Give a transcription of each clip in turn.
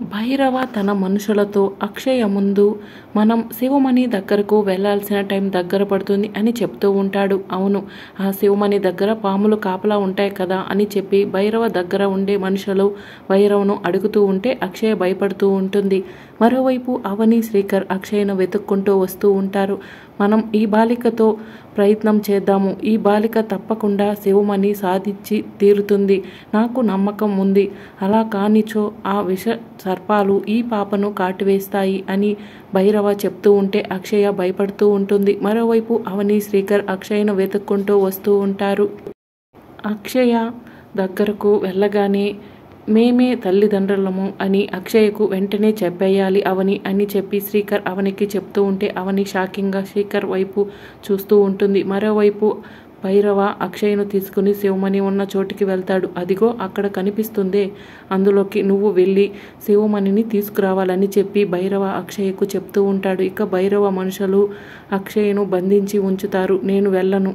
భైరవ తన మనుషులతో అక్షయ ముందు మనం శివమణి దగ్గరకు వెళ్ళాల్సిన టైం దగ్గర పడుతుంది అని చెప్తూ ఉంటాడు. అవును, ఆ శివమణి దగ్గర పాములు కాపలా ఉంటాయి కదా అని చెప్పి భైరవ దగ్గర ఉండే మనుషులు భైరవను అడుగుతూ ఉంటే అక్షయ భయపడుతూ ఉంటుంది. మరోవైపు అవని శ్రీకర్ అక్షయను వెతుక్కుంటూ వస్తూ ఉంటారు. మనం ఈ బాలికతో ప్రయత్నం చేద్దాము. ఈ బాలిక తప్పకుండా శివమణి సాధించి తీరుతుంది. నాకు నమ్మకం ఉంది. అలా కానిచో ఆ విష సర్పాలు ఈ పాపను కాటివేస్తాయి అని భైరవ చెప్తూ ఉంటే అక్షయ భయపడుతూ ఉంటుంది. మరోవైపు అవని శ్రీకర్ అక్షయను వెతుక్కుంటూ వస్తూ ఉంటారు. అక్షయ దగ్గరకు వెళ్ళగానే మేమే తల్లిదండ్రులము అని అక్షయకు వెంటనే చెప్పేయాలి అవని అని చెప్పి శ్రీకర్ అవనికి చెప్తూ ఉంటే అవని షాకింగ్గా శ్రీకర్ వైపు చూస్తూ ఉంటుంది. మరోవైపు భైరవ అక్షయను తీసుకుని శివమణి ఉన్న చోటికి వెళ్తాడు. అదిగో అక్కడ కనిపిస్తుందే, అందులోకి నువ్వు వెళ్ళి శివమణిని తీసుకురావాలని చెప్పి భైరవ అక్షయకు చెప్తూ ఉంటాడు. ఇక భైరవ మనుషులు అక్షయను బంధించి ఉంచుతారు. నేను వెళ్ళను,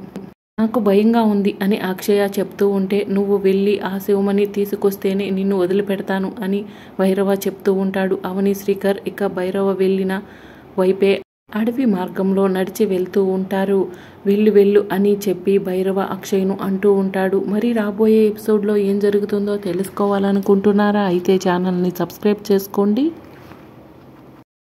నాకు భయంగా ఉంది అని అక్షయ చెప్తూ ఉంటే నువ్వు వెళ్ళి ఆ శివమణి తీసుకొస్తేనే నిన్ను వదిలిపెడతాను అని భైరవ చెప్తూ ఉంటాడు. అవని శ్రీకర్ ఇక భైరవ వెళ్ళిన వైపే అడవి మార్గంలో నడిచి వెళ్తూ ఉంటారు. వెళ్ళు అని చెప్పి భైరవ అక్షయ్ను అంటూ ఉంటాడు. మరి రాబోయే ఎపిసోడ్లో ఏం జరుగుతుందో తెలుసుకోవాలనుకుంటున్నారా? అయితే ఛానల్ని సబ్స్క్రైబ్ చేసుకోండి.